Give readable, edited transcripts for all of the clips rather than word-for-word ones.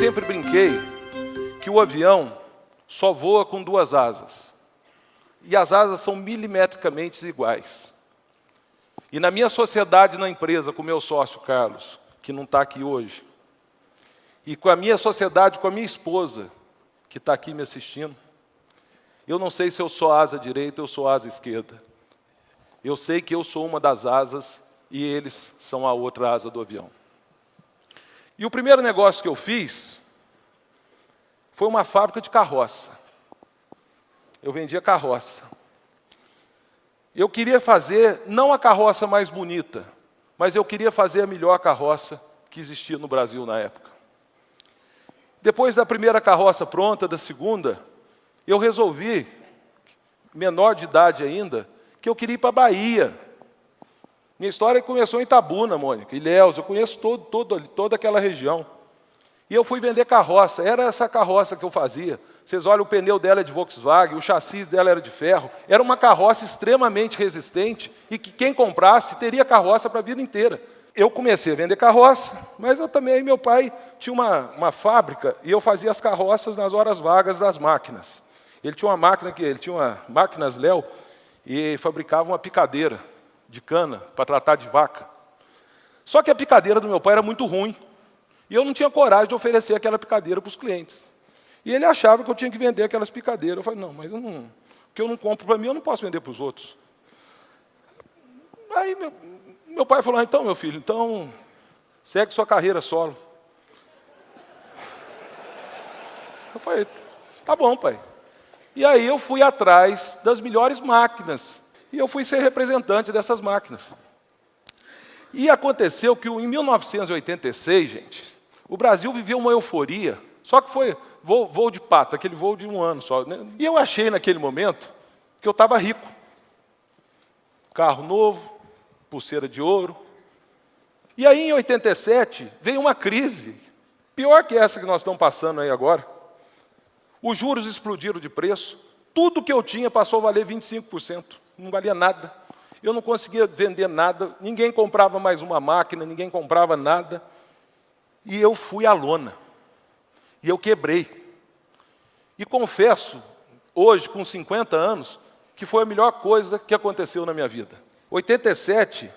sempre brinquei que o avião só voa com duas asas. E as asas são milimetricamente iguais. E na minha sociedade na empresa, com o meu sócio Carlos, que não está aqui hoje, e com a minha sociedade com a minha esposa, que está aqui me assistindo, eu não sei se eu sou asa direita ou sou asa esquerda. Eu sei que eu sou uma das asas e eles são a outra asa do avião. E o primeiro negócio que eu fiz foi uma fábrica de carroça. Eu vendia carroça. Eu queria fazer, não a carroça mais bonita, mas eu queria fazer a melhor carroça que existia no Brasil na época. Depois da primeira carroça pronta, da segunda, eu resolvi, menor de idade ainda, que eu queria ir para a Bahia. Minha história começou em Itabuna, Mônica, Ilhéus, eu conheço toda aquela região. E eu fui vender carroça, era essa carroça que eu fazia. Vocês olham, o pneu dela é de Volkswagen, o chassi dela era de ferro. Era uma carroça extremamente resistente e que quem comprasse teria carroça para a vida inteira. Eu comecei a vender carroça, mas eu também, meu pai tinha uma fábrica e eu fazia as carroças nas horas vagas das máquinas. Ele tinha uma máquinas Léo e fabricava uma picadeira de cana para tratar de vaca. Só que a picadeira do meu pai era muito ruim. E eu não tinha coragem de oferecer aquela picadeira para os clientes. E ele achava que eu tinha que vender aquelas picadeiras. Eu falei, não, mas o que eu não compro para mim, eu não posso vender para os outros. Aí meu pai falou, então, meu filho, então segue sua carreira solo. Eu falei, tá bom, pai. E aí eu fui atrás das melhores máquinas. E eu fui ser representante dessas máquinas. E aconteceu que em 1986, gente, o Brasil viveu uma euforia, só que foi voo de pato, aquele voo de um ano só. Né? E eu achei naquele momento que eu estava rico. Carro novo, pulseira de ouro. E aí, em 87, veio uma crise, pior que essa que nós estamos passando aí agora. Os juros explodiram de preço, tudo que eu tinha passou a valer 25%, não valia nada. Eu não conseguia vender nada, ninguém comprava mais uma máquina, ninguém comprava nada. E eu fui à lona. E eu quebrei. E confesso, hoje, com 50 anos, que foi a melhor coisa que aconteceu na minha vida. 87,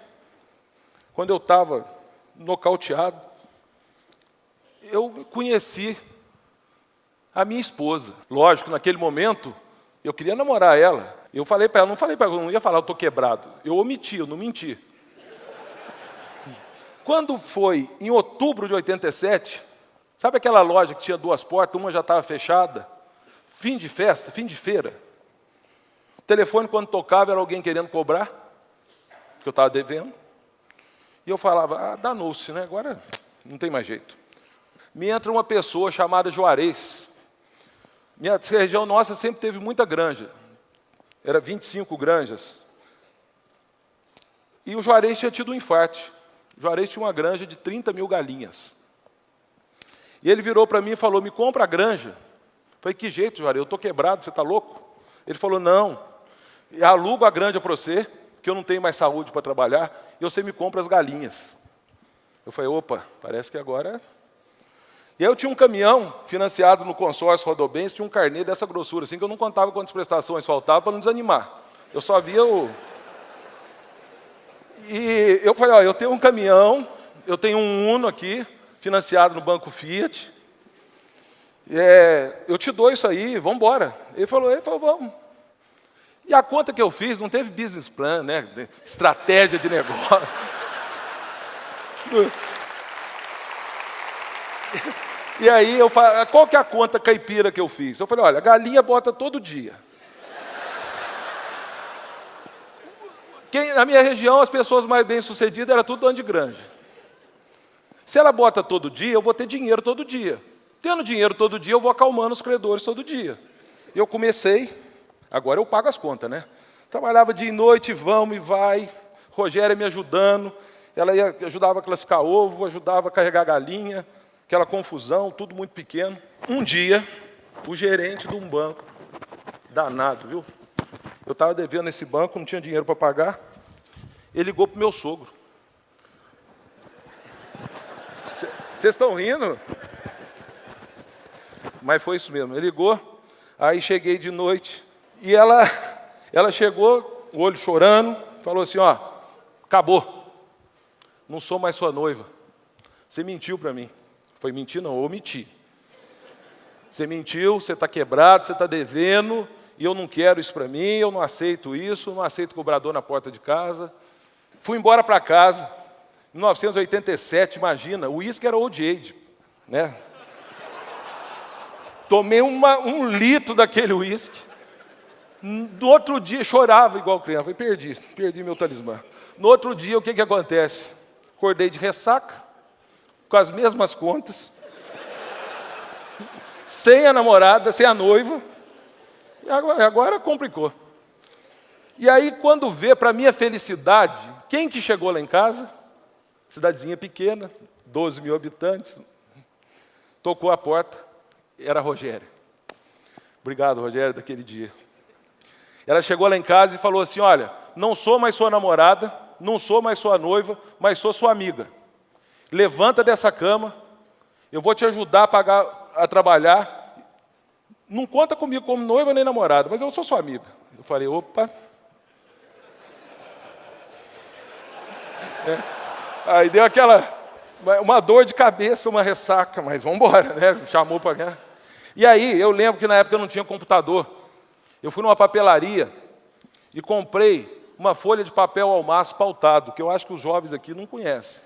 quando eu estava nocauteado, eu conheci a minha esposa. Lógico, naquele momento, eu queria namorar ela. Eu falei para ela, não ia falar, eu estou quebrado. Eu omiti, eu não menti. Quando foi em outubro de 87, sabe aquela loja que tinha duas portas, uma já estava fechada? Fim de festa, fim de feira. O telefone, quando tocava, era alguém querendo cobrar, que eu estava devendo. E eu falava, danou-se, né? Agora não tem mais jeito. Me entra uma pessoa chamada Juarez. Minha região nossa sempre teve muita granja. Era 25 granjas. E o Juarez tinha tido um infarte. O Juarez tinha uma granja de 30 mil galinhas. E ele virou para mim e falou, me compra a granja. Eu falei, que jeito, Juarez, eu estou quebrado, você está louco? Ele falou, não, eu alugo a granja para você, que eu não tenho mais saúde para trabalhar, e você me compra as galinhas. Eu falei, opa, parece que agora... E aí eu tinha um caminhão financiado no consórcio Rodobens, tinha um carnê dessa grossura, assim, que eu não contava quantas prestações faltavam para não desanimar. Eu só via o... E eu falei, eu tenho um caminhão, eu tenho um Uno aqui, financiado no Banco Fiat, eu te dou isso aí, vamos embora. Ele falou, vamos. E a conta que eu fiz, não teve business plan, né? Estratégia de negócio. E aí, eu falei, qual que é a conta caipira que eu fiz? Eu falei, olha, a galinha bota todo dia. Na minha região, as pessoas mais bem-sucedidas eram tudo dono de granja. Se ela bota todo dia, eu vou ter dinheiro todo dia. Tendo dinheiro todo dia, eu vou acalmando os credores todo dia. Eu comecei, agora eu pago as contas, né? Trabalhava dia e noite, vamos e vai. Rogéria me ajudando, ela ajudava a classificar ovo, ajudava a carregar galinha, aquela confusão, tudo muito pequeno. Um dia, o gerente de um banco, danado, viu? Eu estava devendo esse banco, não tinha dinheiro para pagar. Ele ligou para o meu sogro. Vocês estão rindo? mas foi isso mesmo. Ele ligou, aí cheguei de noite, e ela chegou, o olho chorando, falou assim, ó, acabou, não sou mais sua noiva. Você mentiu para mim. Foi mentir não, eu omiti. Você mentiu, você está quebrado, você está devendo, e eu não quero isso para mim, eu não aceito isso, não aceito cobrador na porta de casa. Fui embora para casa, em 1987, imagina, o uísque era Old Age, né? Tomei um litro daquele uísque. No outro dia, chorava igual criança. Falei, perdi meu talismã. No outro dia, o que acontece? Acordei de ressaca, com as mesmas contas, sem a namorada, sem a noiva, e agora complicou. E aí, quando vê, para minha felicidade, quem que chegou lá em casa? Cidadezinha pequena, 12 mil habitantes, tocou a porta, era a Rogéria. Obrigado, Rogéria, daquele dia. Ela chegou lá em casa e falou assim, olha, não sou mais sua namorada, não sou mais sua noiva, mas sou sua amiga. Levanta dessa cama, eu vou te ajudar a trabalhar. Não conta comigo como noiva nem namorada, mas eu sou sua amiga. Eu falei, opa. Aí deu uma dor de cabeça, uma ressaca, mas vamos embora, né? Chamou para cá. E aí, eu lembro que na época eu não tinha computador. Eu fui numa papelaria e comprei uma folha de papel almaço pautado, que eu acho que os jovens aqui não conhecem.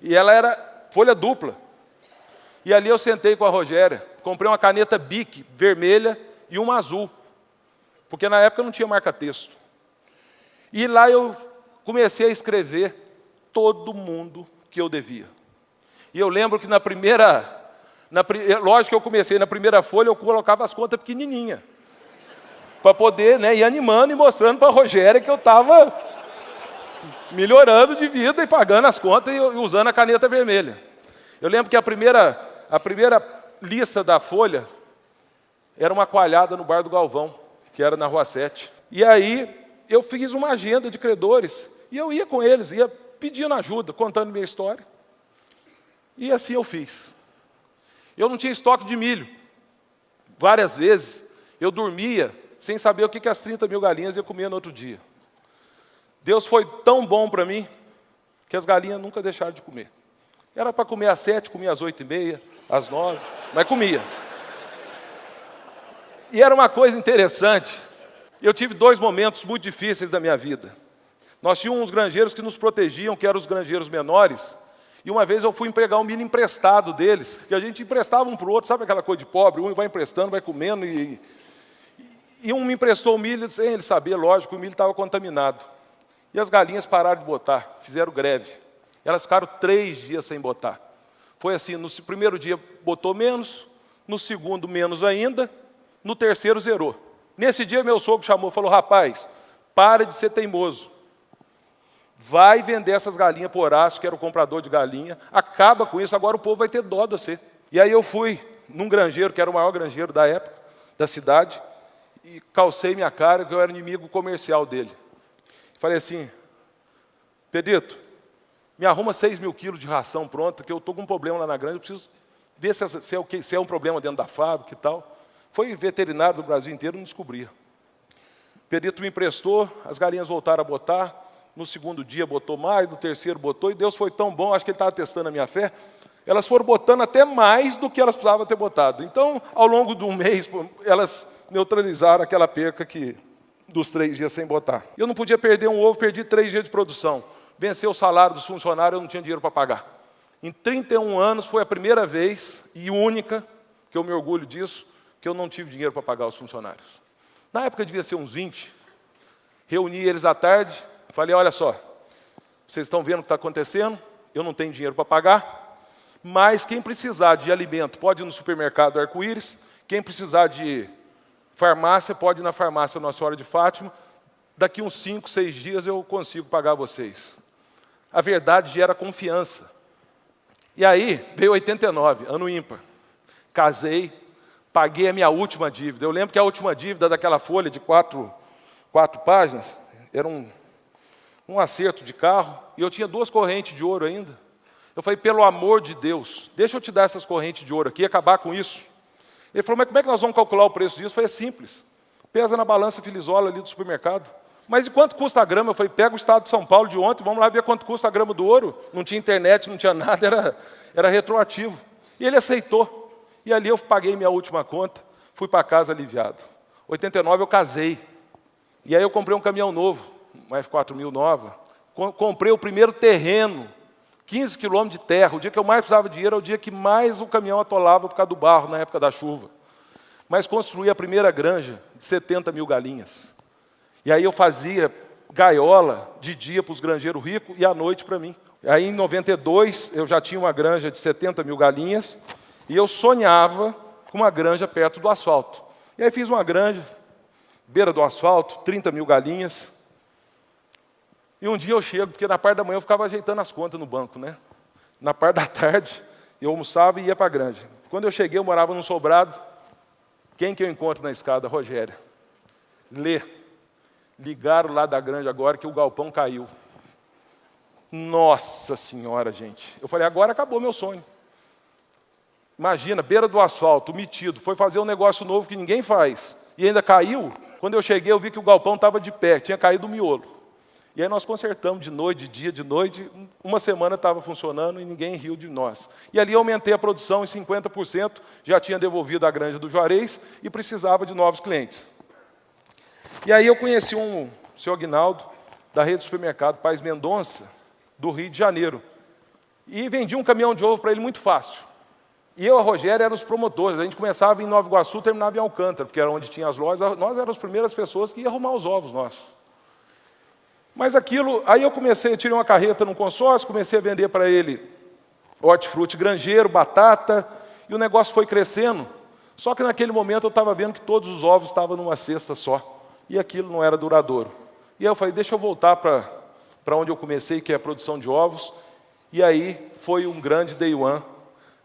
E ela era folha dupla. E ali eu sentei com a Rogéria, comprei uma caneta Bic vermelha e uma azul, porque na época não tinha marca-texto. E lá eu comecei a escrever todo mundo que eu devia. E eu lembro que lógico que eu comecei na primeira folha, eu colocava as contas pequenininhas, para poder, né, ir animando e mostrando para a Rogéria que eu estava melhorando de vida e pagando as contas e usando a caneta vermelha. Eu lembro que a primeira lista da folha era uma coalhada no Bar do Galvão, que era na Rua 7. E aí eu fiz uma agenda de credores e eu ia com eles, ia pedindo ajuda, contando minha história. E assim eu fiz. Eu não tinha estoque de milho. Várias vezes eu dormia sem saber o que as 30 mil galinhas iam comer no outro dia. Deus foi tão bom para mim que as galinhas nunca deixaram de comer. Era para comer às 7, comia às 8h30, às 9, mas comia. E era uma coisa interessante. Eu tive 2 momentos muito difíceis da minha vida. Nós tínhamos uns granjeiros que nos protegiam, que eram os granjeiros menores, e uma vez eu fui pegar um milho emprestado deles, que a gente emprestava um para o outro, sabe aquela coisa de pobre, um vai emprestando, vai comendo, e um me emprestou o milho, sem ele saber, lógico, o milho estava contaminado. E as galinhas pararam de botar, fizeram greve. Elas ficaram 3 dias sem botar. Foi assim, no primeiro dia botou menos, no segundo menos ainda, no terceiro zerou. Nesse dia meu sogro chamou e falou, rapaz, para de ser teimoso. Vai vender essas galinhas por Horácio, que era o comprador de galinha, acaba com isso, agora o povo vai ter dó de você. E aí eu fui num granjeiro, que era o maior granjeiro da época, da cidade, e calcei minha cara, que eu era inimigo comercial dele. Falei assim, Pedrito, me arruma 6 mil quilos de ração pronta, que eu estou com um problema lá na granja, eu preciso ver se é um problema dentro da fábrica e tal. Foi veterinário do Brasil inteiro, não descobria. Pedrito me emprestou, as galinhas voltaram a botar, no segundo dia botou mais, no terceiro botou, e Deus foi tão bom, acho que Ele estava testando a minha fé, elas foram botando até mais do que elas precisavam ter botado. Então, ao longo de um mês, elas neutralizaram aquela perca dos 3 dias sem botar. Eu não podia perder um ovo, perdi 3 dias de produção. Venceu o salário dos funcionários, eu não tinha dinheiro para pagar. Em 31 anos, foi a primeira vez, e única, que eu me orgulho disso, que eu não tive dinheiro para pagar os funcionários. Na época devia ser uns 20. Reuni eles à tarde, falei, olha só, vocês estão vendo o que está acontecendo, eu não tenho dinheiro para pagar, mas quem precisar de alimento pode ir no supermercado Arco-Íris, quem precisar de farmácia pode ir na farmácia Nossa Senhora de Fátima, daqui uns 5, 6 dias eu consigo pagar vocês. A verdade gera confiança. E aí, veio 89, ano ímpar. Casei, paguei a minha última dívida. Eu lembro que a última dívida daquela folha de 4 páginas, era um acerto de carro, e eu tinha 2 correntes de ouro ainda. Eu falei, pelo amor de Deus, deixa eu te dar essas correntes de ouro aqui e acabar com isso. Ele falou, mas como é que nós vamos calcular o preço disso? Eu falei, é simples. Pesa na balança Filizola ali do supermercado. Mas e quanto custa a grama? Eu falei, pega o estado de São Paulo de ontem, vamos lá ver quanto custa a grama do ouro. Não tinha internet, não tinha nada, era retroativo. E ele aceitou. E ali eu paguei minha última conta, fui para casa aliviado. Em 89 eu casei. E aí eu comprei um caminhão novo, uma F4000 nova. Comprei o primeiro terreno, 15 quilômetros de terra. O dia que eu mais precisava de dinheiro é o dia que mais o caminhão atolava por causa do barro, na época da chuva. Mas construí a primeira granja de 70 mil galinhas. E aí eu fazia gaiola de dia para os granjeiros ricos e à noite para mim. Aí em 92 eu já tinha uma granja de 70 mil galinhas e eu sonhava com uma granja perto do asfalto. E aí fiz uma granja, beira do asfalto, 30 mil galinhas. E um dia eu chego, porque na parte da manhã eu ficava ajeitando as contas no banco, né? Na parte da tarde eu almoçava e ia para a granja. Quando eu cheguei eu morava num sobrado. Quem que eu encontro na escada? Rogéria. Ligaram lá da granja agora que o galpão caiu. Nossa Senhora, gente. Eu falei, agora acabou meu sonho. Imagina, beira do asfalto, metido, foi fazer um negócio novo que ninguém faz. E ainda caiu. Quando eu cheguei, eu vi que o galpão estava de pé, tinha caído o miolo. E aí nós consertamos de noite, de dia, de noite. Uma semana estava funcionando e ninguém riu de nós. E ali eu aumentei a produção em 50%, já tinha devolvido a granja do Juarez e precisava de novos clientes. E aí eu conheci o senhor Aguinaldo, da rede de supermercado Paz Mendonça, do Rio de Janeiro. E vendi um caminhão de ovo para ele muito fácil. E eu e a Rogéria éramos os promotores. A gente começava em Nova Iguaçu, terminava em Alcântara, porque era onde tinha as lojas. Nós éramos as primeiras pessoas que iam arrumar os ovos nossos. Mas aquilo, aí eu tirei uma carreta num consórcio, comecei a vender para ele hortifruti granjeiro, batata, e o negócio foi crescendo. Só que naquele momento eu estava vendo que todos os ovos estavam numa cesta só. E aquilo não era duradouro. E aí eu falei, deixa eu voltar para onde eu comecei, que é a produção de ovos. E aí foi um grande day one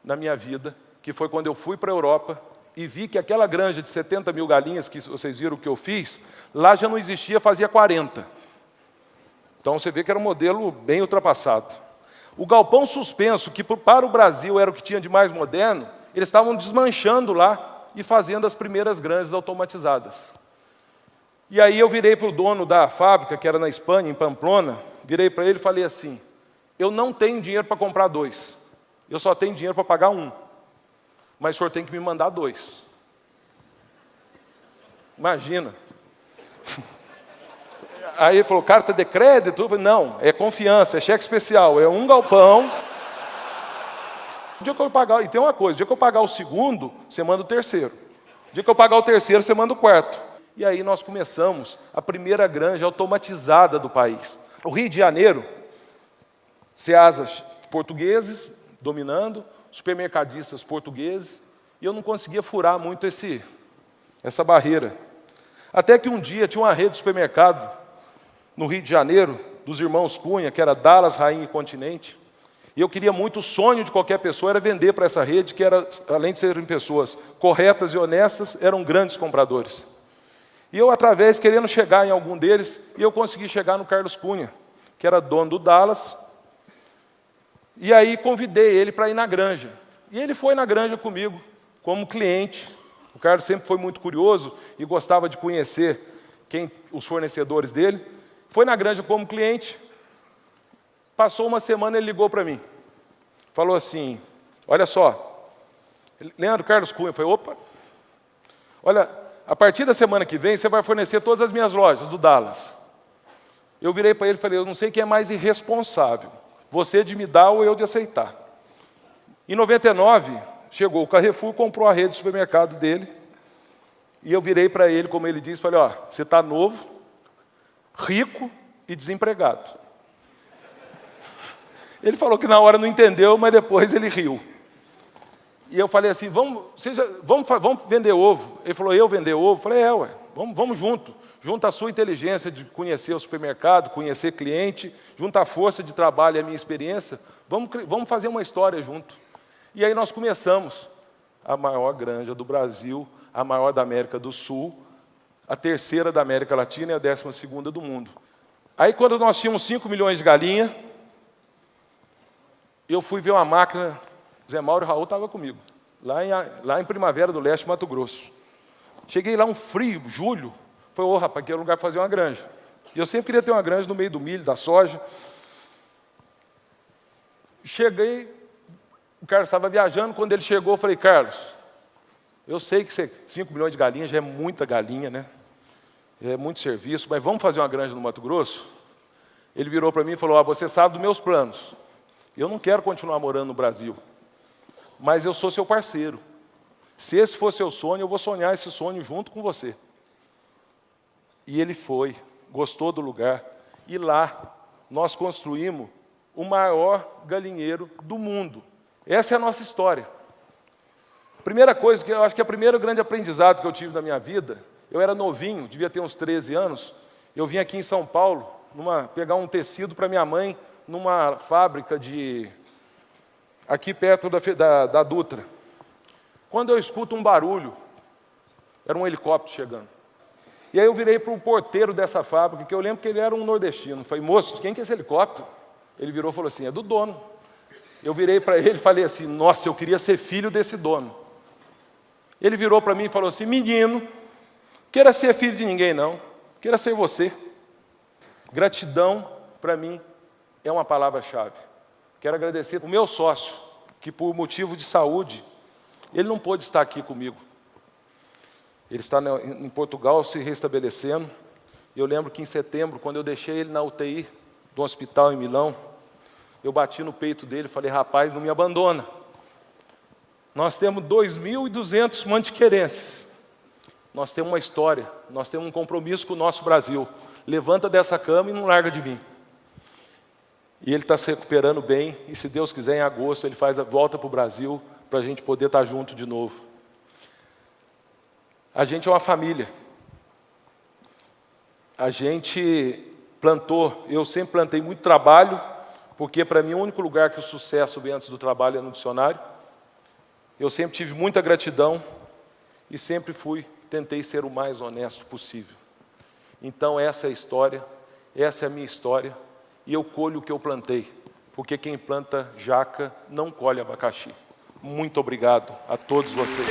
na minha vida, que foi quando eu fui para a Europa e vi que aquela granja de 70 mil galinhas, que vocês viram que eu fiz, lá já não existia, fazia 40. Então você vê que era um modelo bem ultrapassado. O galpão suspenso, que para o Brasil era o que tinha de mais moderno, eles estavam desmanchando lá e fazendo as primeiras granjas automatizadas. E aí eu virei para o dono da fábrica, que era na Espanha, em Pamplona, virei para ele e falei assim, eu não tenho dinheiro para comprar 2, eu só tenho dinheiro para pagar 1, mas o senhor tem que me mandar 2. Imagina. Aí ele falou, carta de crédito? Eu falei, não, é confiança, é cheque especial, é um galpão. O dia que eu pagar, e tem uma coisa, o dia que eu pagar o segundo, você manda o terceiro. O dia que eu pagar o terceiro, você manda o quarto. E aí nós começamos a primeira granja automatizada do país. O Rio de Janeiro, ceasas portugueses dominando, supermercadistas portugueses, e eu não conseguia furar muito essa barreira. Até que um dia tinha uma rede de supermercado no Rio de Janeiro, dos irmãos Cunha, que era Dallas, Rainha e Continente, e eu queria muito, o sonho de qualquer pessoa era vender para essa rede, que era, além de serem pessoas corretas e honestas, eram grandes compradores. E eu, querendo chegar em algum deles, e eu consegui chegar no Carlos Cunha, que era dono do Dallas, e aí convidei ele para ir na granja. E ele foi na granja comigo, como cliente. O Carlos sempre foi muito curioso e gostava de conhecer os fornecedores dele. Foi na granja como cliente. Passou uma semana, ele ligou para mim. Falou assim, olha só, Leandro Carlos Cunha. Eu falei, opa, olha, a partir da semana que vem, você vai fornecer todas as minhas lojas do Dallas. Eu virei para ele e falei, eu não sei quem é mais irresponsável, você de me dar ou eu de aceitar. Em 99, chegou o Carrefour, comprou a rede de supermercado dele, e eu virei para ele, como ele disse, falei, ó, você está novo, rico e desempregado. Ele falou que na hora não entendeu, mas depois ele riu. E eu falei assim, vamos vender ovo. Ele falou, eu vender ovo? Eu falei, ué, vamos junto. Junta a sua inteligência de conhecer o supermercado, conhecer cliente, junta a força de trabalho e a minha experiência, vamos fazer uma história junto. E aí nós começamos a maior granja do Brasil, a maior da América do Sul, a terceira da América Latina e a 12ª do mundo. Aí quando nós tínhamos 5 milhões de galinhas, eu fui ver uma máquina, Zé Mauro e Raul estavam comigo. lá em Primavera do Leste, Mato Grosso. Cheguei lá um frio, julho, falei, rapaz, aqui é o lugar para fazer uma granja. E eu sempre queria ter uma granja no meio do milho, da soja. Cheguei, o Carlos estava viajando, quando ele chegou, eu falei, Carlos, eu sei que 5 milhões de galinhas já é muita galinha, né? É muito serviço, mas vamos fazer uma granja no Mato Grosso? Ele virou para mim e falou, você sabe dos meus planos. Eu não quero continuar morando no Brasil, mas eu sou seu parceiro. Se esse for seu sonho, eu vou sonhar esse sonho junto com você. E ele foi, gostou do lugar, e lá nós construímos o maior galinheiro do mundo. Essa é a nossa história. Primeira coisa, que eu acho que é o primeiro grande aprendizado que eu tive na minha vida, eu era novinho, devia ter uns 13 anos, eu vim aqui em São Paulo, pegar um tecido para minha mãe, numa fábrica aqui perto da Dutra. Quando eu escuto um barulho, era um helicóptero chegando. E aí eu virei para o porteiro dessa fábrica, que eu lembro que ele era um nordestino. Falei, moço, quem que é esse helicóptero? Ele virou e falou assim, é do dono. Eu virei para ele e falei assim, nossa, eu queria ser filho desse dono. Ele virou para mim e falou assim, menino, queira ser filho de ninguém não, queira ser você. Gratidão, para mim, é uma palavra-chave. Quero agradecer o meu sócio, que por motivo de saúde, ele não pôde estar aqui comigo. Ele está em Portugal se restabelecendo. Eu lembro que em setembro, quando eu deixei ele na UTI do hospital em Milão, eu bati no peito dele e falei, rapaz, não me abandona. Nós temos 2.200 mantiquerenses. Nós temos uma história, nós temos um compromisso com o nosso Brasil. Levanta dessa cama e não larga de mim. E ele está se recuperando bem, e se Deus quiser, em agosto, ele volta para o Brasil, para a gente poder estar junto de novo. A gente é uma família. A gente plantou, eu sempre plantei muito trabalho, porque para mim o único lugar que o sucesso vem antes do trabalho é no dicionário. Eu sempre tive muita gratidão e sempre tentei ser o mais honesto possível. Então essa é a história, essa é a minha história, e eu colho o que eu plantei, porque quem planta jaca não colhe abacaxi. Muito obrigado a todos vocês.